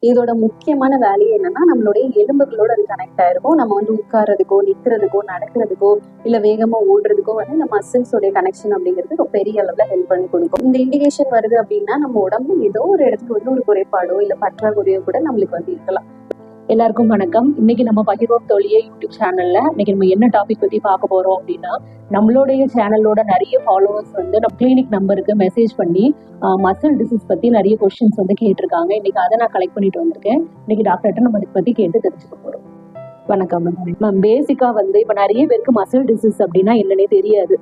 இதோட முக்கியமான வேலையே என்னன்னா நம்மளுடைய எலும்புகளோட அது கனெக்ட் ஆயிருக்கும். நம்ம வந்து உட்கார்றதுக்கோ, நிக்கிறதுக்கோ, நடக்கிறதுக்கோ, இல்ல வேகமா ஓடுறதுக்கோ வந்து இந்த மசில்ஸோட கனெக்ஷன் அப்படிங்கிறது ரொம்ப பெரிய அளவுல ஹெல்ப் பண்ணி கொடுக்கும். இந்த இண்டிகேஷன் வருது அப்படின்னா நம்ம உடம்புல ஏதோ ஒரு இடத்துல வந்து ஒரு குறைபாடோ இல்ல பற்றாக்குறையோ கூட நம்மளுக்கு வந்து இருக்கலாம். எல்லாருக்கும் வணக்கம். இன்னைக்கு நம்ம பகிர்வோம் தோழியே யூடியூப் சேனல்ல இன்னைக்கு நம்ம என்ன டாபிக் பத்தி பார்க்க போறோம் அப்படின்னா, நம்மளுடைய சேனலோட நிறைய ஃபாலோவர்ஸ் வந்து நம்ம கிளினிக் நம்பருக்கு மெசேஜ் பண்ணி மசில் டிசீஸ் பத்தி நிறைய கொஸ்டின்ஸ் வந்து கேட்டிருக்காங்க. இன்னைக்கு அதை நான் கலெக்ட் பண்ணிட்டு வந்திருக்கேன். இன்னைக்கு டாக்டர்கிட்ட நம்ம அதை பத்தி கேட்டு தெரிஞ்சுக்க போறோம். வணக்கம் மேம். பேசிக்கா வந்து இப்ப நிறைய பேருக்கு மசில் டிசீஸ் அப்படின்னா என்னன்னே தெரியாது.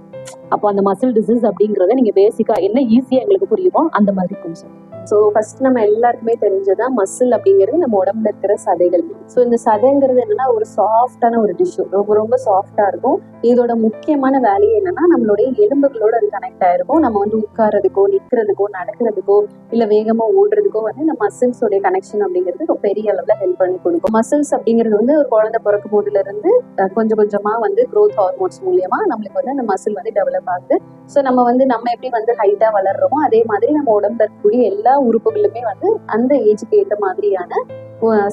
அப்போ அந்த மசில் டிசீஸ் அப்படிங்கறத நீங்க பேசிக்கா என்ன ஈஸியா எங்களுக்கு புரியுமோ அந்த மாதிரி கொஞ்சம். ஸோ ஃபர்ஸ்ட் நம்ம எல்லாருக்குமே தெரிஞ்சதான் மசில் அப்படிங்கிறது நம்ம உடம்புல இருக்கிற சதைகள். ஸோ இந்த சதைங்கிறது என்னன்னா ஒரு சாஃப்டான ஒரு டிஷ்யூ, ரொம்ப ரொம்ப சாஃப்டா இருக்கும். இதோட முக்கியமான வேலையே என்னன்னா நம்மளுடைய எலும்புகளோட அது கனெக்ட் ஆயிருக்கும். நம்ம வந்து உட்கார்றதுக்கோ, நிக்கிறதுக்கோ, நடக்கிறதுக்கோ, இல்ல வேகமா ஓடுறதுக்கோ வந்து இந்த மசில்ஸோட கனெக்ஷன் அப்படிங்கிறது ரொம்ப பெரிய அளவுல ஹெல்ப் பண்ணி கொடுக்கும். மசில்ஸ் அப்படிங்கிறது வந்து ஒரு குழந்தை பிறக்கும் போதுல இருந்து கொஞ்சம் கொஞ்சமா வந்து க்ரோத் ஹார்மோன்ஸ் மூலியமா நம்மளுக்கு வந்து அந்த மசில் வந்து டெவலப் ஆகுது. ஸோ நம்ம எப்படி வந்து ஹைட்டா வளர்றோமோ அதே மாதிரி நம்ம உடம்புல இருக்கக்கூடிய எல்லா உறுப்புகளுமே வந்து அந்த ஏஜுக்கு ஏற்ற மாதிரியான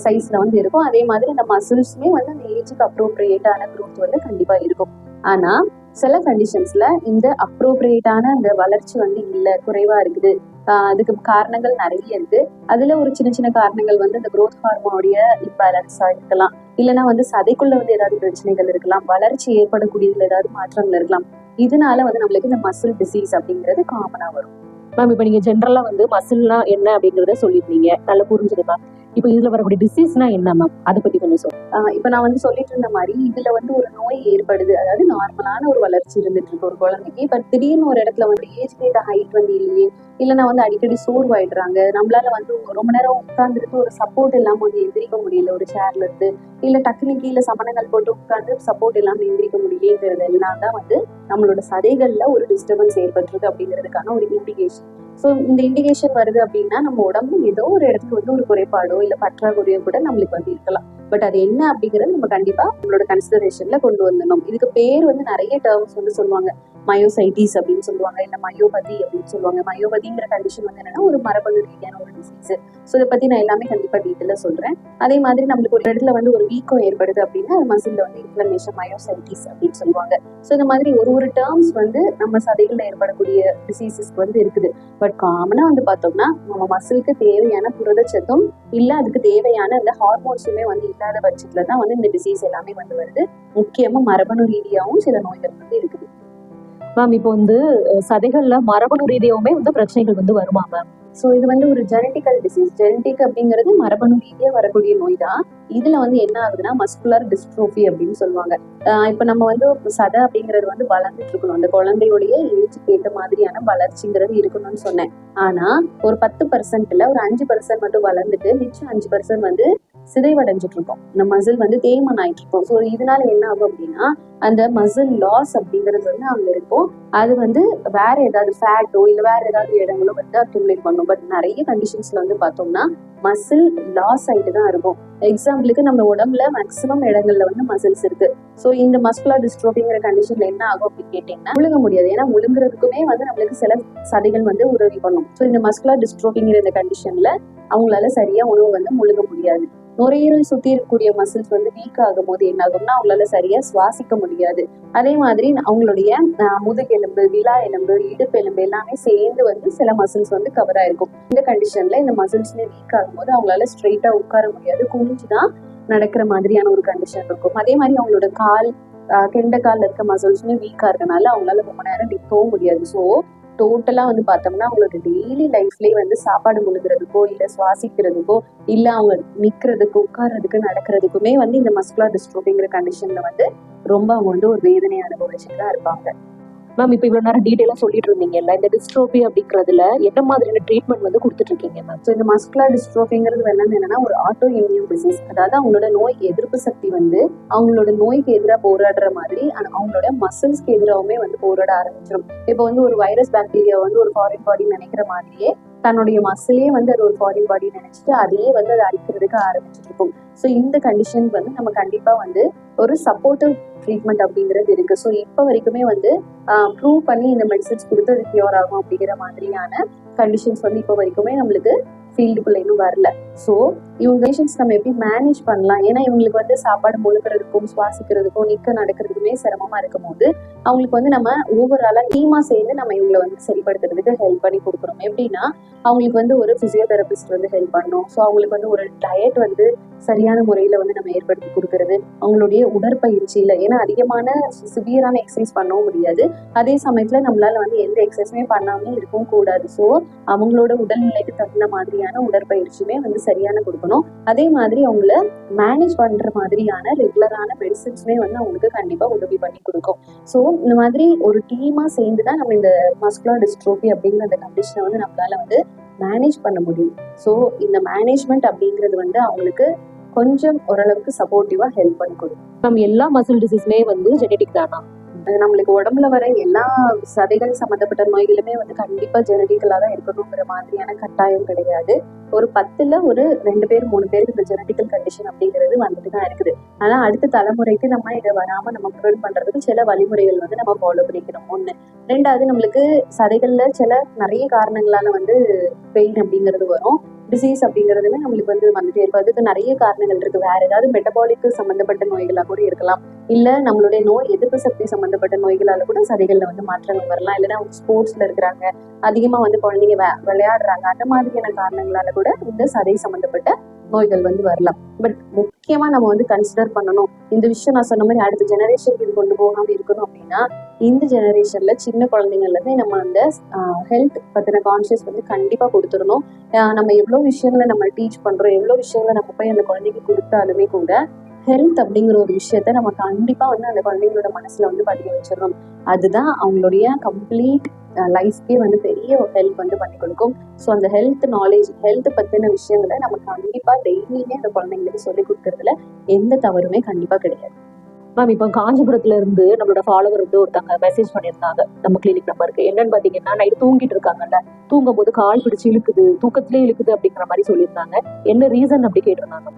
சைஸ்ல வந்து இருக்கும். அதே மாதிரி அந்த மசில்ஸுமே வந்து அந்த ஏஜுக்கு அப்ரோப்ரியேட்டான க்ரோத் வந்து கண்டிப்பா இருக்கும். ஆனா சில கண்டிஷன்ஸ்ல இந்த அப்ரோப்ரியேட்டான அந்த வளர்ச்சி வந்து இல்ல, குறைவா இருக்குது. அதுக்கு காரணங்கள் நிறைய இருக்கு. அதுல ஒரு சின்ன சின்ன காரணங்கள் வந்து இந்த க்ரோத் ஹார்மோனுடைய இம்பேலன்ஸா இருக்கலாம், இல்லைன்னா வந்து சதைக்குள்ள வந்து ஏதாவது பிரச்சனைகள் இருக்கலாம், வளர்ச்சி ஏற்படக்கூடியதுல ஏதாவது மாற்றங்கள் இருக்கலாம். இதனால வந்து நம்மளுக்கு இந்த மசில் டிசீஸ் அப்படிங்கிறது காமனா வரும். மேம் இப்போ நீங்க ஜென்ரலா வந்து மசில்னா என்ன அப்படிங்கறத சொல்லிருந்தீங்க, நல்லா புரிஞ்சுது மேம். இப்போ இதுல வரக்கூடிய டிசீஸ்னா என்ன மேம், அதை பத்தி கொஞ்சம் சொல்லுங்க. இப்ப நான் வந்து சொல்லிட்டு இருந்த மாதிரி இதுல வந்து ஒரு நோய் ஏற்படுது. அதாவது நார்மலான ஒரு வளர்ச்சி இருந்துட்டு இருக்கு ஒரு குழந்தைக்கு. பட் திடீர்னு ஒரு இடத்துல வந்து ஏஜ் கேட்ட ஹைட் வந்து இல்லையே, இல்லைன்னா வந்து அடிக்கடி சோர்வாயிடுறாங்க, நம்மளால வந்து ரொம்ப நேரம் உட்கார்ந்துட்டு ஒரு சப்போர்ட் இல்லாம வந்து எந்திரிக்க முடியல ஒரு சேர்ல இருந்து, இல்ல டக்குனு கீழே சமணங்கள் போட்டு உட்கார்ந்து சப்போர்ட் இல்லாம எந்திரிக்க முடியலங்கிறது எல்லாம் தான் வந்து நம்மளோட சதைகள்ல ஒரு டிஸ்டர்பன்ஸ் ஏற்பட்டிருக்கு அப்படிங்கிறதுக்கான ஒரு இண்டிகேஷன். ஸோ இந்த இண்டிகேஷன் வருது அப்படின்னா நம்ம உடம்புல ஏதோ ஒரு இடத்துல வந்து ஒரு குறைபாடோ இல்ல பற்றாக்குறையோ கூட நம்மளுக்கு வந்து இருக்கலாம். பட் அது என்ன அப்படிங்கிறது நம்ம கண்டிப்பா நம்மளோட கன்சிடரேஷன்ல கொண்டு வந்துடணும். இதுக்கு பேர் வந்து நிறைய டேர்ம்ஸ் வந்து சொல்லுவாங்க. மயோசைட்டிஸ் அப்படின்னு சொல்லுவாங்க, இல்ல மயோபதி அப்படின்னு சொல்லுவாங்க. மயோபதிங்கிற கண்டிஷன் வந்து என்னன்னா ஒரு மரபணு ரீதியான ஒரு டிசீஸ். ஸோ இதை பத்தி நான் எல்லாமே கண்டிப்பா டீட்டெயிலா சொல்றேன். அதே மாதிரி நம்மளுக்கு ஒரு இடத்துல வந்து ஒரு வீக்கம் ஏற்படுது அப்படின்னா அது மசில்ல வந்து இன்ஃப்ளமேஷன், மயோசைட்டிஸ் அப்படின்னு சொல்லுவாங்க. ஸோ இந்த மாதிரி ஒரு டேர்ம்ஸ் வந்து நம்ம சதைகள்ல ஏற்படக்கூடிய டிசீசஸ்க்கு வந்து இருக்குது. பட் காமனா வந்து பார்த்தோம்னா நம்ம மசிலுக்கு தேவையான புரதச்சத்தும் இல்ல அதுக்கு தேவையான அந்த ஹார்மோன்ஸுமே வந்து இல்லாத பட்சத்துல தான் வந்து இந்த டிசீஸ் எல்லாமே வந்து வருது. முக்கியமா மரபணு ரீதியாகவும் சில நோய்கள் வந்து இருக்குது. மேம் இப்போ வந்து சதைகள்ல மரபணு ரீதியாவுமே வந்து பிரச்சனைகள் வந்து வருமா மேம்? ஸோ இது வந்து ஒரு ஜெனட்டிக்கல் டிசீஸ். ஜெனட்டிக் அப்படிங்கிறது மரபணு ரீதியா வரக்கூடிய நோய் தான். இதுல வந்து என்ன ஆகுதுன்னா மஸ்குலர் டிஸ்ட்ரோபி அப்படின்னு சொல்லுவாங்க. இப்ப நம்ம வந்து சதை அப்படிங்கிறது வந்து வளர்ந்துட்டு இருக்கணும், அந்த குழந்தையுடைய ஏஜுக்கு ஏற்ற மாதிரியான வளர்ச்சிங்கிறது இருக்கணும்னு சொன்னேன். ஆனா ஒரு 10%ல ஒரு 5% மட்டும் வளர்ந்துட்டு மிச்சம் 5% வந்து சிதைவடைஞ்சிட்டு இருக்கும். இந்த மசில் வந்து தேய்மானம் ஆயிட்டு இருக்கும். ஸோ இதனால என்ன ஆகும் அப்படின்னா அந்த மசில் லாஸ் அப்படிங்கிறது வந்து அங்க இருக்கும். அது வந்து வேற ஏதாவது ஃபேட்டோ இல்ல வேற ஏதாவது இடங்களோ வந்து அக்யூமுலேட் பண்ணும். பட் நிறைய கண்டிஷன்ஸ்ல வந்து பார்த்தோம்னா மசில் லாஸ் ஆயிட்டு தான் இருக்கும். எக்ஸாம்பிளுக்கு நம்ம உடம்புல மேக்சிமம் இடங்கள்ல வந்து மசில்ஸ் இருக்கு. ஸோ இந்த மஸ்குலர் டிஸ்ட்ரோபிங்கிற கண்டிஷன்ல என்ன ஆகும் அப்படின்னு கேட்டீங்கன்னா முழுங்க முடியாது. ஏன்னா முழுங்குறதுக்குமே வந்து நம்மளுக்கு சில சதைகள் வந்து உதவி பண்ணும். ஸோ இந்த மஸ்குலர் டிஸ்ட்ரோபிங்கிற இந்த கண்டிஷன்ல அவங்களால சரியா உணவு வந்து முழுங்க முடியாது. நுரையீரல் சுத்தி இருக்கக்கூடிய மசில்ஸ் வந்து வீக் ஆகும் போது என்ன ஆகும்னா அவங்களால சரியா சுவாசிக்க முடியாது. அதே மாதிரி அவங்களுடைய முதுகெலும்பு, விலா எலும்பு, இடுப்பு எலும்பு எல்லாமே சேர்ந்து வந்து சில மசில்ஸ் வந்து கவர் ஆயிருக்கும். இந்த கண்டிஷன்ல இந்த மசில்ஸ்மே வீக் ஆகும் போது அவங்களால ஸ்ட்ரெயிட்டா உட்கார முடியாது, குனிஞ்சுதான் நடக்கிற மாதிரியான ஒரு கண்டிஷன் இருக்கும். அதே மாதிரி அவங்களோட கால், கெண்டைக்கால்ல இருக்க மசில்ஸ்மே வீக்கா இருக்கனால அவங்களால ரொம்ப நேரம் நிற்கவும் முடியாது. ஸோ டோட்டலா வந்து பார்த்தோம்னா அவங்களோட டெய்லி லைஃப்லயே வந்து சாப்பாடு முழுங்குறதுக்கோ இல்ல சுவாசிக்கிறதுக்கோ இல்ல அவங்க நிக்கிறதுக்கு, உட்கார்றதுக்கு, நடக்கிறதுக்குமே வந்து இந்த மஸ்குலர் டிஸ்ட்ரோபிங்கிற கண்டிஷன்ல வந்து ரொம்ப அவங்க வந்து ஒரு வேதனை அனுபவிச்சுட்டு தான் இருப்பாங்க. மேம் இப்போ இவ்வளவு நேரம் டீடைலா சொல்லிட்டு இருந்தீங்கல்ல, இந்த டிஸ்ட்ரோபி அப்படிங்கிறதுல என்ன மாதிரியான ட்ரீட்மெண்ட் வந்து கொடுத்துட்டு இருக்கீங்க மேம்? ஸோ இந்த மஸ்குலர் டிஸ்ட்ரோபிங்கிறது என்னன்னா ஒரு ஆட்டோ இம்யூன் டிசீஸ். அதாவது அவங்களோட நோய் எதிர்ப்பு சக்தி வந்து அவங்களோட நோய்க்கு எதிராக போராடுற மாதிரி அவங்களோட மசில்ஸ்க்கு எதிராகவுமே வந்து போராட ஆரம்பிச்சிடும். இப்போ வந்து ஒரு வைரஸ் பாக்டீரியா வந்து ஒரு ஃபாரின் பாடி நினைக்கிற மாதிரியே தன்னுடைய மசிலே வந்து அது ஒரு ஃபாரின் பாடி நினைச்சிட்டு அதையே வந்து அதை அழிக்கிறதுக்கு ஆரம்பிச்சுட்டு இருக்கும். ஸோ இந்த கண்டிஷன் வந்து நம்ம கண்டிப்பா வந்து ஒரு சப்போர்ட்டிவ் ட்ரீட்மெண்ட் அப்படிங்கிறது இருக்கு. ஸோ இப்போ வரைக்குமே வந்து ப்ரூவ் பண்ணி இந்த மெடிசன்ஸ் கொடுத்து அது கியூர் ஆகும் அப்படிங்கிற மாதிரியான கண்டிஷன்ஸ் வந்து இப்போ வரைக்குமே நம்மளுக்கு ஃபீல்டுக்குள்ள இன்னும் வரல. ஸோ இவங்க பேஷண்ட்ஸ் நம்ம எப்படி மேனேஜ் பண்ணலாம், ஏன்னா இவங்களுக்கு வந்து சாப்பாடு முழுக்கிறதுக்கும் சுவாசிக்கிறதுக்கும் நிற்க நடக்கிறதுக்குமே சிரமமா இருக்கும் போது அவங்களுக்கு வந்து நம்ம ஓவராலா டீமா சேர்ந்து நம்ம இவங்களை வந்து சரிப்படுத்துறதுக்கு ஹெல்ப் பண்ணி கொடுக்குறோம். எப்படின்னா அவங்களுக்கு வந்து ஒரு பிசியோதெரபிஸ்ட் வந்து ஹெல்ப் பண்ணணும். ஸோ அவங்களுக்கு வந்து ஒரு டயட் வந்து சரியான முறையில வந்து நம்ம ஏற்படுத்தி கொடுக்கறது, அவங்களுடைய உடற்பயிற்சியில, ஏன்னா அதிகமான சிவியரான எக்ஸசைஸ் பண்ணவும் முடியாது, அதே சமயத்துல நம்மளால வந்து எந்த எக்ஸசைஸுமே பண்ணாமே இருக்கவும் கூடாது. ஸோ அவங்களோட உடல்நிலைக்கு தகுந்த மாதிரியான உடற்பயிற்சியுமே வந்து சரியான கொடுக்கணும். அதே மாதிரி அவங்கள மேனேஜ் பண்ற மாதிரியான ரெகுலரான மெடிசின்ஸ்மே வந்து அவங்களுக்கு கண்டிப்பா உதவி பண்ணி கொடுக்கும். ஸோ இந்த மாதிரி ஒரு டீமா சேர்ந்துதான் நம்ம இந்த மஸ்குலர் டிஸ்ட்ரோபி அப்படிங்கிற அந்த கண்டிஷனை வந்து நம்மளால வந்து மேனேஜ் பண்ண முடியும். ஸோ இந்த மேனேஜ்மெண்ட் அப்படிங்கிறது வந்து அவங்களுக்கு கொஞ்சம் ஓரளவுக்கு சப்போர்ட்டிவா ஹெல்ப் பண்ணி கொடுக்கும். நம்ம எல்லா மசில் டிசீஸ்மே வந்து ஜெனடிக் தானா? நம்மளுக்கு உடம்புல வர எல்லா சதைகள் சம்மந்தப்பட்ட நோய்களுமே வந்து கண்டிப்பா ஜெனடிக்கலா தான் இருக்கணுங்கிற மாதிரியான கட்டாயம் கிடையாது. ஒரு 10ல் ஒரு 2 பேர் 3 பேருக்கு இந்த ஜெனடிக்கல் கண்டிஷன் அப்படிங்கிறது வந்துட்டு தான் இருக்குது. ஆனா அடுத்த தலைமுறைக்கு நம்ம இதை வராம நம்ம ப்ரிவென்ட் பண்றதுக்கு சில வழிமுறைகள் வந்து நம்ம ஃபாலோ பண்ணிக்கணும். 1. 2வது நம்மளுக்கு சதைகள்ல நிறைய காரணங்களால வந்து பெயின் அப்படிங்கிறது வரும். டிசீஸ் அப்படிங்கிறதுல நம்மளுக்கு வந்துட்டே இருக்கும். அதுக்கு நிறைய காரணங்கள் இருக்கு. வேற ஏதாவது மெட்டபாலிக் சம்பந்தப்பட்ட நோய்களா கூட இருக்கலாம், இல்ல நம்மளுடைய நோய் எதிர்ப்பு சக்தி சம்பந்தப்பட்ட நோய்களால கூட சதைகள்ல வந்து மாற்றங்கள் வரலாம். இல்லைன்னா அவங்க ஸ்போர்ட்ஸ்ல இருக்கிறாங்க, அதிகமா வந்து குழந்தைங்க விளையாடுறாங்க, அந்த மாதிரியான காரணங்களால கூட இந்த சதை சம்பந்தப்பட்ட நோய்கள் வந்து வரலாம். பட் முக்கியமா நம்ம வந்து கன்சிடர் பண்ணணும், இந்த விஷயம் நான் சொன்ன மாதிரி அடுத்த ஜெனரேஷனுக்கு இது கொண்டு போகாம இருக்கணும் அப்படின்னா இந்த ஜெனரேஷன்ல சின்ன குழந்தைங்கள்ல இருந்து நம்ம அந்த ஹெல்த் பத்தின கான்சியஸ் வந்து கண்டிப்பா கொடுத்துடணும். நம்ம எவ்வளவு விஷயங்களை நம்ம டீச் பண்றோம், எவ்வளவு விஷயங்களை நம்ம போய் அந்த குழந்தைக்கு கொடுத்தாலுமே கூட ஹெல்த் அப்படிங்கிற ஒரு விஷயத்த நம்ம கண்டிப்பா வந்து அந்த குழந்தைங்களோட மனசுல வந்து பதிய வச்சிடணும். அதுதான் அவங்களுடைய கம்ப்ளீட் லைஃப்கே வந்து பெரிய ஒரு ஹெல்ப் வந்து பண்ணி கொடுக்கும். ஸோ அந்த ஹெல்த் நாலேஜ், ஹெல்த் பத்தின விஷயங்களை நம்ம கண்டிப்பா டெய்லியுமே அந்த குழந்தைங்களுக்கு சொல்லி கொடுக்கறதுல எந்த தவறுமே கண்டிப்பா கிடையாது. மேம், இப்போ காஞ்சிபுரத்துல இருந்து நம்மளோட ஃபாலோவர் வந்து ஒருத்தவங்க மெசேஜ் பண்ணியிருந்தாங்க நம்ம கிளினிக் நம்பருக்கு. என்னன்னு பாத்தீங்கன்னா, நைட்டு தூங்கிட்டு இருக்காங்கல்ல, தூங்கும் போது கால் பிடிச்சு இழுக்குது, தூக்கத்திலே இழுக்குது அப்படிங்கிற மாதிரி சொல்லியிருந்தாங்க. என்ன ரீசன் அப்படி கேட்டிருந்தாங்க.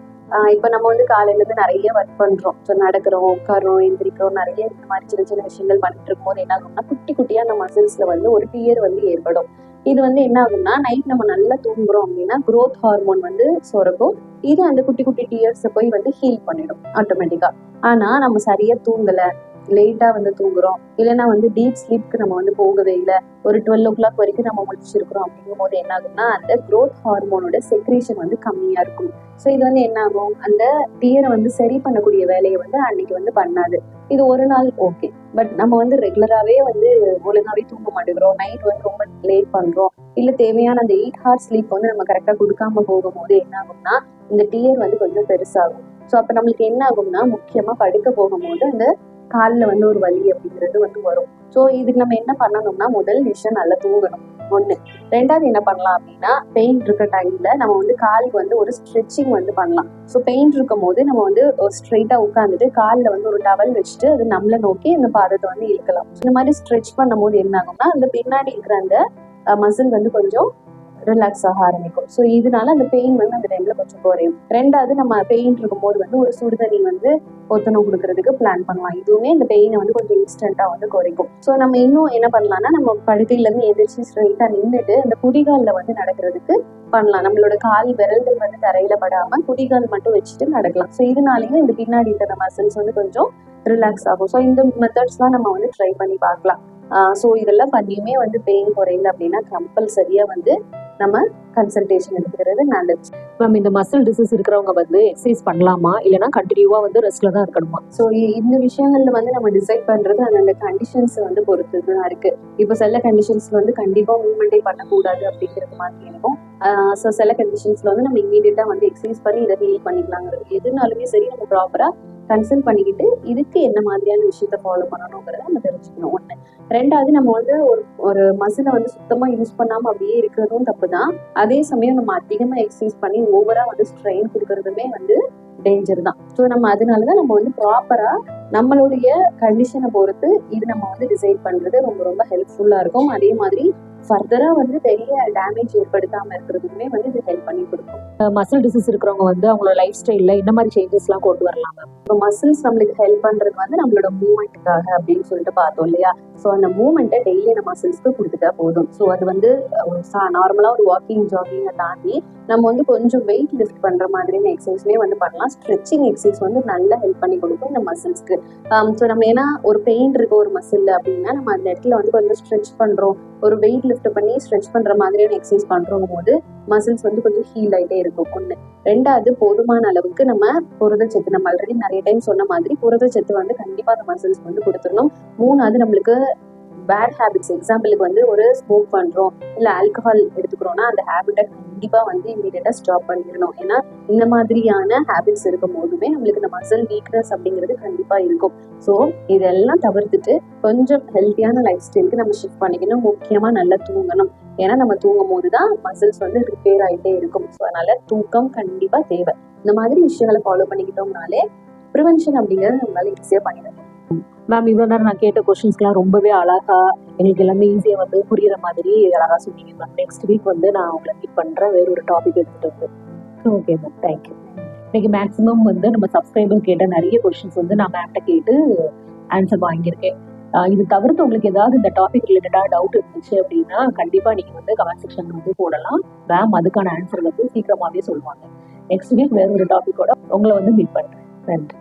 இப்ப நம்ம வந்து காலையில இருந்து நிறைய ஒர்க் பண்றோம். ஸோ நடக்கிறோம், உட்காரோம், எந்திரிக்கிறோம், நிறைய இந்த மாதிரி சின்ன சின்ன விஷயங்கள் பண்ணிட்டு இருக்கும் போது என்ன ஆகும்னா குட்டி குட்டியா அந்த மசில்ஸ்ல வந்து ஒரு டியர் வந்து ஏற்படும். இது வந்து என்ன ஆகும்னா நைட் நம்ம நல்லா தூங்குறோம் அப்படின்னா குரோத் ஹார்மோன் வந்து சுரக்கும். இது அந்த குட்டி குட்டி டியர்ஸ் போய் வந்து ஹீல் பண்ணிடும் ஆட்டோமேட்டிக்கா. ஆனா நம்ம சரியா தூங்கல, லேட்டா வந்து தூங்குறோம், இல்லைன்னா வந்து டீப் ஸ்லீப்க்கு நம்ம வந்து போகவே இல்லை, ஒரு 12 o'clock வரைக்கும் நம்ம முடிச்சிருக்கிறோம் அப்படிங்கும் போது என்ன ஆகும்னா அந்த க்ரோத் ஹார்மோனோட செக்ரேஷன் வந்து கம்மியா இருக்கும். ஸோ இது வந்து என்ன ஆகும், அந்த டியரை வந்து சரி பண்ணக்கூடிய வேலையை வந்து அன்னைக்கு வந்து பண்ணாது. இது ஒரு நாள் ஓகே, பட் நம்ம வந்து ரெகுலராகவே வந்து ஒழுங்காவே தூங்க மாட்டேங்கிறோம், நைட் வந்து ரொம்ப லேட் பண்றோம், இல்லை தேவையான அந்த 8 hours ஸ்லீப் வந்து நம்ம கரெக்டாக கொடுக்காம போகும்போது என்ன ஆகும்னா இந்த டியர் வந்து கொஞ்சம் பெருசாகும். ஸோ அப்போ நம்மளுக்கு என்ன ஆகும்னா முக்கியமா படுக்க போகும்போது அந்த காலில் வந்து ஒரு வலி அப்படிங்கிறது வந்து வரும். ஸோ இதுக்கு நம்ம என்ன பண்ணணும்னா முதல் விஷயம் நல்லா தூங்கணும் 1. 2வது என்ன பண்ணலாம் அப்படின்னா பெயின் இருக்க டைம்ல நம்ம வந்து காலுக்கு வந்து ஒரு ஸ்ட்ரெச்சிங் வந்து பண்ணலாம். ஸோ பெயின் இருக்கும் போது நம்ம வந்து ஸ்ட்ரெயிட்டா உட்காந்துட்டு காலில் வந்து ஒரு டவல் வச்சுட்டு அது நம்மளை நோக்கி அந்த பாதத்தை வந்து இழுக்கலாம். இந்த மாதிரி ஸ்ட்ரெச் பண்ணும் போது என்ன ஆகும்னா அந்த பின்னாடி இருக்கிற அந்த மசில் வந்து கொஞ்சம் ரிலாக்ஸ் ஆக ஆரம்பிக்கும். ஸோ இதனால அந்த பெயின் வந்து அந்த டைம்ல கொஞ்சம் குறையும். 2வது நம்ம பெயின் இருக்கும் போது வந்து ஒரு சுடுதண்ணி வந்து ஒத்தனம் கொடுக்கறதுக்கு பிளான் பண்ணலாம். இதுவுமே இந்த பெயினை வந்து கொஞ்சம் இன்ஸ்டன்டா வந்து குறைக்கும். ஸோ நம்ம இன்னும் என்ன பண்ணலாம்னா நம்ம படுக்கையில இருந்து எதிர்த்து ஸ்ட்ரைட்டா நின்றுட்டு அந்த குதிகாலில் வந்து நடக்கிறதுக்கு பண்ணலாம். நம்மளோட கால் விரல்கள் வந்து தரையில படாம குதிகால் மட்டும் வச்சுட்டு நடக்கலாம். ஸோ இதனாலேயும் இந்த பின்னாடி இருக்கிற மசில்ஸ் வந்து கொஞ்சம் ரிலாக்ஸ் ஆகும். ஸோ இந்த மெத்தட்ஸ்லாம் நம்ம வந்து ட்ரை பண்ணி பார்க்கலாம். ஸோ இதெல்லாம் பண்ணியுமே வந்து பெயின் குறையல அப்படின்னா கம்பல்சரியா வந்து நம்ம கன்சல்டேஷன் எடுத்துக்கிறது நல்லது. மேம், இந்த மசில் டிசீஸ் இருக்கிறவங்க வந்து எக்ஸசைஸ் பண்ணலாமா, இல்லைன்னா கண்டினியூவா வந்து ரெஸ்ட்ல தான் இருக்கணுமா? ஸோ இந்த விஷயங்கள்ல வந்து நம்ம டிசைட் பண்றது அந்த கண்டிஷன்ஸ் வந்து பொறுத்து தான் இருக்கு. இப்போ சில கண்டிஷன்ஸ்ல வந்து கண்டிப்பா மூவ்மெண்டே பண்ணக்கூடாது அப்படிங்கிறது மாதிரி இருக்கும். ஸோ சில கண்டிஷன்ஸ்ல வந்து நம்ம இமீடியட்டா வந்து எக்ஸசைஸ் பண்ணி இதை ஹீல் பண்ணிக்கலாங்கிறது. எதுனாலுமே சரி நம்ம ப்ராப்பரா கன்சல்ட் பண்ணிக்கிட்டு இதுக்கு என்ன மாதிரியான விஷயத்த ஃபாலோ பண்ணணுங்கிறத நம்ம தெரிஞ்சுக்கணும் 1. 2வது நம்ம வந்து ஒரு மசிலை வந்து சுத்தமா யூஸ் பண்ணாம அப்படியே இருக்கிறதும் தப்பு தான். அதே சமயம் நம்ம அதிகமா எக்ஸசைஸ் பண்ணி ஓவரா வந்து ஸ்ட்ரெயின் கொடுக்கறதுமே வந்து டேஞ்சர் தான். ஸோ நம்ம அதனாலதான் நம்ம வந்து ப்ராப்பரா நம்மளுடைய கண்டிஷனை பொறுத்து இது நம்ம வந்து டிசைட் பண்றது ரொம்ப ரொம்ப ஹெல்ப்ஃபுல்லா இருக்கும். அதே மாதிரி ஃபர்தரா வந்து பெரிய டேமேஜ் ஏற்படுத்தாம இருக்கிறதுக்குமே வந்து இது ஹெல்ப் பண்ணி கொடுக்கும். மசில் டிசீஸ் இருக்கிறவங்க வந்து அவங்களோட லைஃப் ஸ்டைல்ல இந்த மாதிரி சேஞ்சஸ் எல்லாம் கொண்டு வரலாம் மேம். இப்போ மசில்ஸ் நம்மளுக்கு ஹெல்ப் பண்றது வந்து நம்மளோட மூவ்மெண்ட்டுக்காக அப்படின்னு சொல்லிட்டு பார்த்தோம் இல்லையா. ஸோ அந்த மூவ்மெண்ட்டை டெய்லி நம்ம மசில்ஸ்க்கு கொடுத்துட்டா போதும். ஸோ அது வந்து நார்மலா ஒரு வாக்கிங் ஜாகிங்கை தாண்டி நம்ம வந்து கொஞ்சம் வெயிட் லிஃப்ட் பண்ற மாதிரியான எக்ஸசைஸ்மே வந்து பண்ணலாம். ஸ்ட்ரெச்சிங் எக்ஸசைஸ் வந்து நல்லா ஹெல்ப் பண்ணி கொடுக்கும் இந்த மசில்ஸ்க்கு. ஸோ நம்ம ஏன்னா ஒரு பெயின் இருக்கு ஒரு மசில் அப்படின்னா நம்ம அந்த இடத்துல வந்து கொஞ்சம் ஸ்ட்ரெச் பண்றோம், ஒரு வெயிட் லிஃப்ட் பண்ணி ஸ்ட்ரெச் பண்ற மாதிரியான எக்ஸசைஸ் பண்றோம் போது மசில்ஸ் வந்து கொஞ்சம் ஹீல் ஆயிட்டே இருக்கும். ஒண்ணு. ரெண்டாவது, போதுமான அளவுக்கு நம்ம புரதச்சத்து, நம்ம ஆல்ரெடி நிறைய டைம் சொன்ன மாதிரி புரதச்சத்து வந்து கண்டிப்பா அந்த மசில்ஸ் வந்து கொடுத்துடணும். மூணாவது, நம்மளுக்கு பேட் ஹேபிட்ஸ், எக்ஸாம்பிளுக்கு வந்து ஒரு ஸ்மோக் பண்றோம் இல்ல ஆல்கஹால் எடுத்துக்கிறோம்னா அந்த ஹேபிட்டை கண்டிப்பா வந்து இமீடியட்டா ஸ்டாப் பண்ணிடணும். ஏன்னா இந்த மாதிரியான ஹேபிட்ஸ் இருக்கும் போதுமே நம்மளுக்கு இந்த மசில் வீக்னஸ் அப்படிங்கிறது கண்டிப்பா இருக்கும். ஸோ இதெல்லாம் தவிர்த்துட்டு கொஞ்சம் ஹெல்த்தியான லைஃப் ஸ்டைலுக்கு நம்ம ஷிஃப்ட் பண்ணிக்கணும். முக்கியமா நல்லா தூங்கணும். ஏன்னா நம்ம தூங்கும் போதுதான் மசில்ஸ் வந்து ரிப்பேர் ஆகிட்டே இருக்கும். ஸோ அதனால தூக்கம் கண்டிப்பா தேவை. இந்த மாதிரி விஷயங்களை ஃபாலோ பண்ணிக்கிட்டோம்னாலே ப்ரிவென்ஷன் அப்படிங்கிறது நம்மளால ஈஸியா பண்ணிடலாம். மேம், இவ்வளோ நேரம் நான் கேட்ட கொஸ்டின்ஸ்லாம் ரொம்பவே அழகா எங்களுக்கு எல்லாமே ஈஸியாக வந்து புரியுற மாதிரி அழகா சொன்னீங்க மேம். நெக்ஸ்ட் வீக் வந்து நான் உங்களை மீட் பண்ணுறேன் வேற ஒரு டாபிக் எடுத்துகிட்டு வந்து. Okay ma'am, thank you. இன்னைக்கு மேக்ஸிமம் வந்து நம்ம சப்ஸ்கிரைபர் கேட்ட நிறைய கொஸ்டின்ஸ் வந்து நான் மேம்கிட்ட கேட்டு ஆன்சர் வாங்கியிருக்கேன். இது தவிர்த்து உங்களுக்கு ஏதாவது இந்த டாபிக் ரிலேட்டடாக டவுட் இருந்துச்சு அப்படின்னா கண்டிப்பாக நீங்கள் வந்து கமெண்ட் செக்ஷன் வந்து போடலாம். மேம் அதுக்கான ஆன்சர் வந்து சீக்கிரமாகவே சொல்லுவாங்க. நெக்ஸ்ட் வீக் வேற ஒரு டாபிக்கோட உங்களை வந்து மீட் பண்ணுறேன். நன்றி.